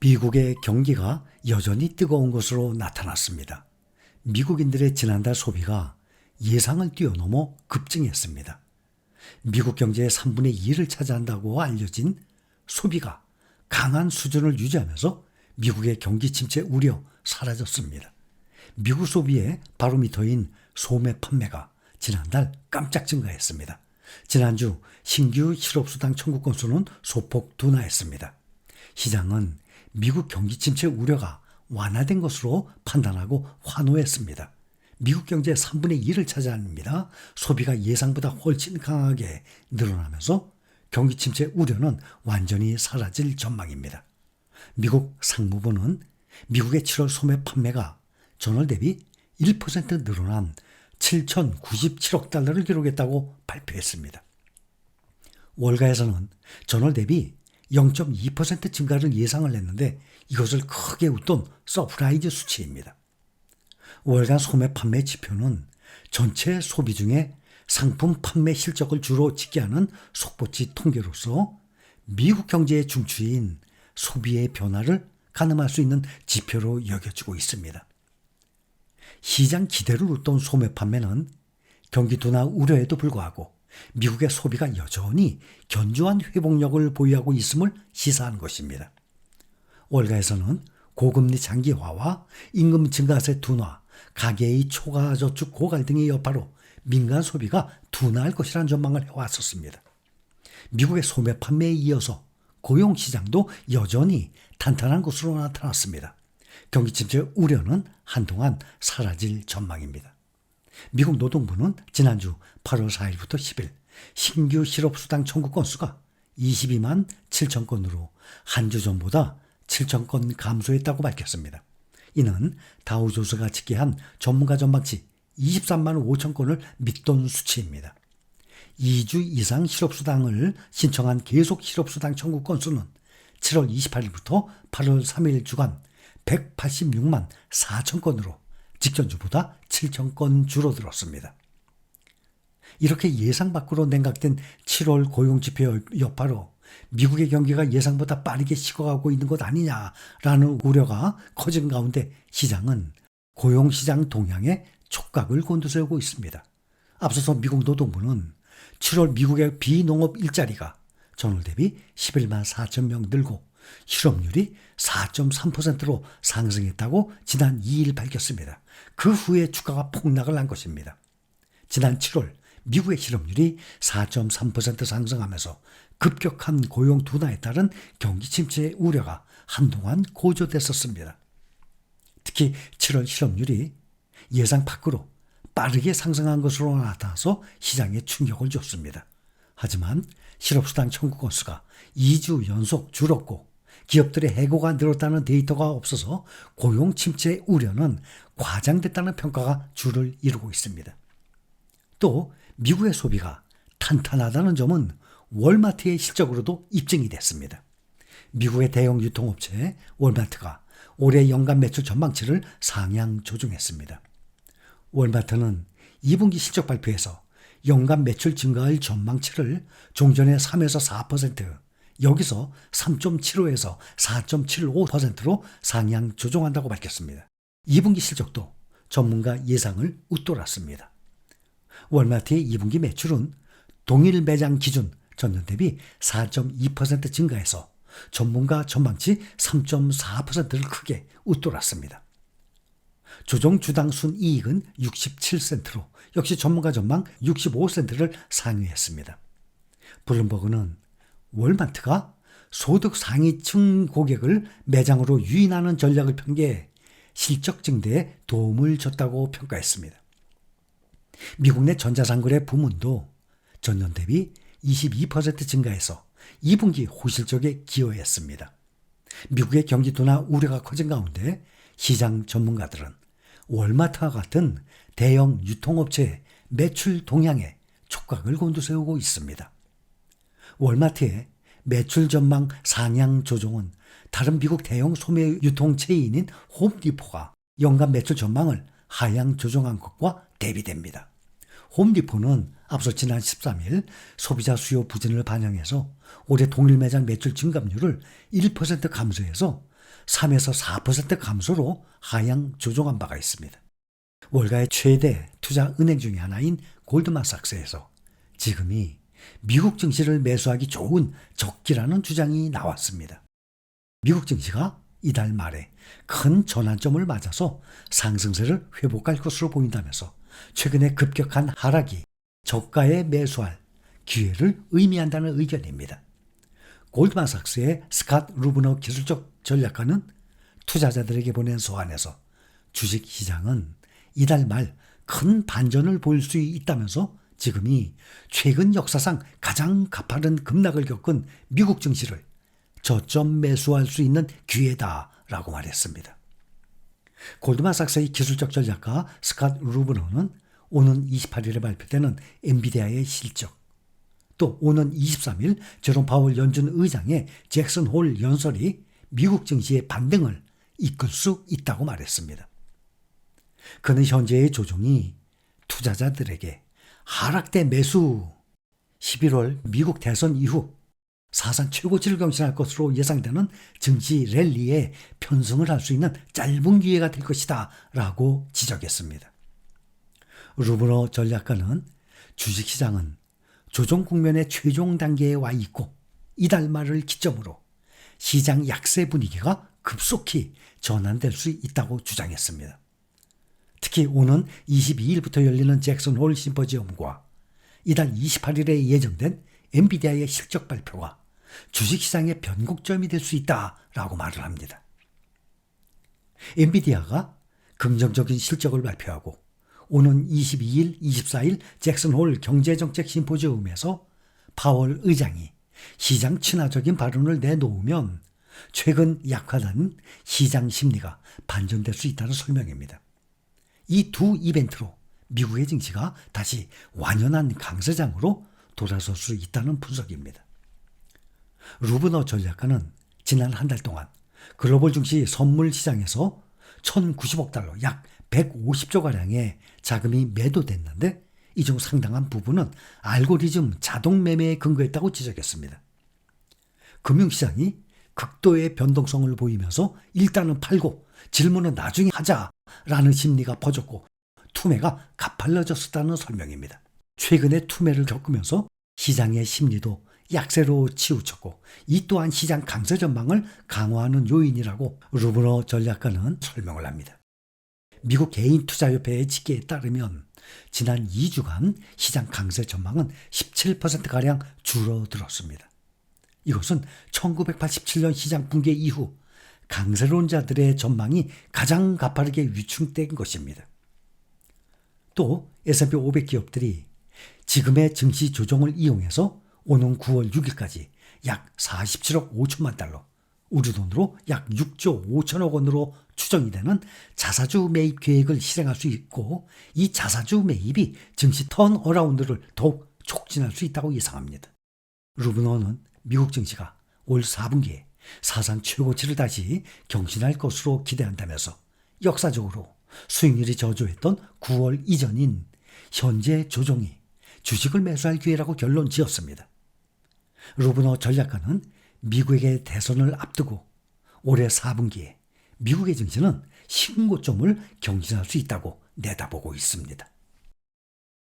미국의 경기가 여전히 뜨거운 것으로 나타났습니다. 미국인들의 지난달 소비가 예상을 뛰어넘어 급증했습니다. 미국 경제의 3분의 2를 차지한다고 알려진 소비가 강한 수준을 유지하면서 미국의 경기 침체 우려 사라졌습니다. 미국 소비의 바로미터인 소매 판매가 지난달 깜짝 증가했습니다. 지난주 신규 실업수당 청구 건수는 소폭 둔화했습니다. 시장은 미국 경기 침체 우려가 완화된 것으로 판단하고 환호했습니다. 미국 경제의 3분의 1을 차지합니다. 소비가 예상보다 훨씬 강하게 늘어나면서 경기 침체 우려는 완전히 사라질 전망입니다. 미국 상무부는 미국의 7월 소매 판매가 전월 대비 1% 늘어난 7,097억 달러를 기록했다고 발표했습니다. 월가에서는 전월 대비 0.2% 증가를 예상을 했는데 이것을 크게 웃돈 서프라이즈 수치입니다. 월간 소매 판매 지표는 전체 소비 중에 상품 판매 실적을 주로 집계하는 속보치 통계로서 미국 경제의 중추인 소비의 변화를 가늠할 수 있는 지표로 여겨지고 있습니다. 시장 기대를 웃돈 소매 판매는 경기 둔화 우려에도 불구하고 미국의 소비가 여전히 견조한 회복력을 보유하고 있음을 시사하는 것입니다. 월가에서는 고금리 장기화와 임금 증가세 둔화, 가계의 초과저축 고갈 등의 여파로 민간 소비가 둔화할 것이라는 전망을 해왔었습니다. 미국의 소매 판매에 이어서 고용시장도 여전히 탄탄한 것으로 나타났습니다. 경기 침체 우려는 한동안 사라질 전망입니다. 미국 노동부는 지난주 8월 4일부터 10일 신규 실업수당 청구 건수가 22만 7천 건으로 한 주 전보다 7천 건 감소했다고 밝혔습니다. 이는 다우조스가 집계한 전문가 전망치 23만 5천 건을 밑돈 수치입니다. 2주 이상 실업수당을 신청한 계속 실업수당 청구 건수는 7월 28일부터 8월 3일 주간 186만 4천 건으로 직전주보다 7천 건 줄어들었습니다. 이렇게 예상 밖으로 냉각된 7월 고용지표 여파로 미국의 경기가 예상보다 빠르게 식어가고 있는 것 아니냐라는 우려가 커진 가운데 시장은 고용시장 동향에 촉각을 곤두세우고 있습니다. 앞서서 미국 노동부는 7월 미국의 비농업 일자리가 전월 대비 11만 4천 명 늘고 실업률이 4.3%로 상승했다고 지난 2일 밝혔습니다. 그 후에 주가가 폭락을 한 것입니다. 지난 7월 미국의 실업률이 4.3% 상승하면서 급격한 고용 둔화에 따른 경기 침체의 우려가 한동안 고조됐었습니다. 특히 7월 실업률이 예상 밖으로 빠르게 상승한 것으로 나타나서 시장에 충격을 줬습니다. 하지만 실업수당 청구 건수가 2주 연속 줄었고 기업들의 해고가 늘었다는 데이터가 없어서 고용 침체 우려는 과장됐다는 평가가 주를 이루고 있습니다. 또 미국의 소비가 탄탄하다는 점은 월마트의 실적으로도 입증이 됐습니다. 미국의 대형 유통업체 월마트가 올해 연간 매출 전망치를 상향 조정했습니다. 월마트는 2분기 실적 발표에서 연간 매출 증가할 전망치를 종전의 3에서 4%, 여기서 3.75에서 4.75%로 상향 조정한다고 밝혔습니다. 2분기 실적도 전문가 예상을 웃돌았습니다. 월마트의 2분기 매출은 동일 매장 기준 전년 대비 4.2% 증가해서 전문가 전망치 3.4%를 크게 웃돌았습니다. 조정 주당 순이익은 67센트로 역시 전문가 전망 65센트를 상회했습니다. 블룸버그는 월마트가 소득 상위층 고객을 매장으로 유인하는 전략을 펴게 실적 증대에 도움을 줬다고 평가했습니다. 미국 내 전자상거래 부문도 전년 대비 22% 증가해서 2분기 호실적에 기여했습니다. 미국의 경기 둔화 우려가 커진 가운데 시장 전문가들은 월마트와 같은 대형 유통업체의 매출 동향에 촉각을 곤두세우고 있습니다. 월마트의 매출 전망 상향 조정은 다른 미국 대형 소매 유통 체인인 홈디포가 연간 매출 전망을 하향 조정한 것과 대비됩니다. 홈디포는 앞서 지난 13일 소비자 수요 부진을 반영해서 올해 동일 매장 매출 증감률을 1% 감소해서 3에서 4% 감소로 하향 조정한 바가 있습니다. 월가의 최대 투자 은행 중의 하나인 골드만삭스에서 지금이 미국 증시를 매수하기 좋은 적기라는 주장이 나왔습니다. 미국 증시가 이달 말에 큰 전환점을 맞아서 상승세를 회복할 것으로 보인다면서 최근에 급격한 하락이 저가에 매수할 기회를 의미한다는 의견입니다. 골드만삭스의 스캇 루브너 기술적 전략가는 투자자들에게 보낸 서한에서 주식시장은 이달 말 큰 반전을 보일 수 있다면서 지금이 최근 역사상 가장 가파른 급락을 겪은 미국 증시를 저점 매수할 수 있는 기회다라고 말했습니다. 골드만삭스의 기술적 전략가 스캇 루브너는 오는 28일에 발표되는 엔비디아의 실적, 또 오는 23일 제롬 파월 연준 의장의 잭슨 홀 연설이 미국 증시의 반등을 이끌 수 있다고 말했습니다. 그는 현재의 조정이 투자자들에게 하락대 매수, 11월 미국 대선 이후 사상 최고치를 경신할 것으로 예상되는 증시 랠리에 편승을 할 수 있는 짧은 기회가 될 것이다 라고 지적했습니다. 루브너 전략가는 주식시장은 조정 국면의 최종 단계에 와 있고 이달 말을 기점으로 시장 약세 분위기가 급속히 전환될 수 있다고 주장했습니다. 특히 오는 22일부터 열리는 잭슨 홀 심포지엄과 이달 28일에 예정된 엔비디아의 실적 발표가 주식시장의 변곡점이 될 수 있다라고 말을 합니다. 엔비디아가 긍정적인 실적을 발표하고 오는 22일, 24일 잭슨 홀 경제정책 심포지엄에서 파월 의장이 시장 친화적인 발언을 내놓으면 최근 약화된 시장 심리가 반전될 수 있다는 설명입니다. 이 두 이벤트로 미국의 증시가 다시 완연한 강세장으로 돌아설 수 있다는 분석입니다. 루브너 전략가는 지난 한 달 동안 글로벌 증시 선물 시장에서 1,090억 달러, 약 150조가량의 자금이 매도됐는데 이 중 상당한 부분은 알고리즘 자동 매매에 근거했다고 지적했습니다. 금융시장이 극도의 변동성을 보이면서 일단은 팔고 질문은 나중에 하자라는 심리가 퍼졌고 투매가 가팔라졌었다는 설명입니다. 최근에 투매를 겪으면서 시장의 심리도 약세로 치우쳤고 이 또한 시장 강세 전망을 강화하는 요인이라고 루브너 전략가는 설명을 합니다. 미국 개인투자협회의 집계에 따르면 지난 2주간 시장 강세 전망은 17%가량 줄어들었습니다. 이것은 1987년 시장 붕괴 이후 강세론자들의 전망이 가장 가파르게 위축된 것입니다. 또 S&P 500 기업들이 지금의 증시 조정을 이용해서 오는 9월 6일까지 약 47억 5천만 달러, 우리 돈으로 약 6조 5천억 원으로 추정이 되는 자사주 매입 계획을 실행할 수 있고 이 자사주 매입이 증시 턴어라운드를 더욱 촉진할 수 있다고 예상합니다. 루브너는 미국 증시가 올 4분기에 사상 최고치를 다시 경신할 것으로 기대한다면서 역사적으로 수익률이 저조했던 9월 이전인 현재 조정이 주식을 매수할 기회라고 결론 지었습니다. 루브너 전략가는 미국의 대선을 앞두고 올해 4분기에 미국의 증시는 신고점을 경신할 수 있다고 내다보고 있습니다.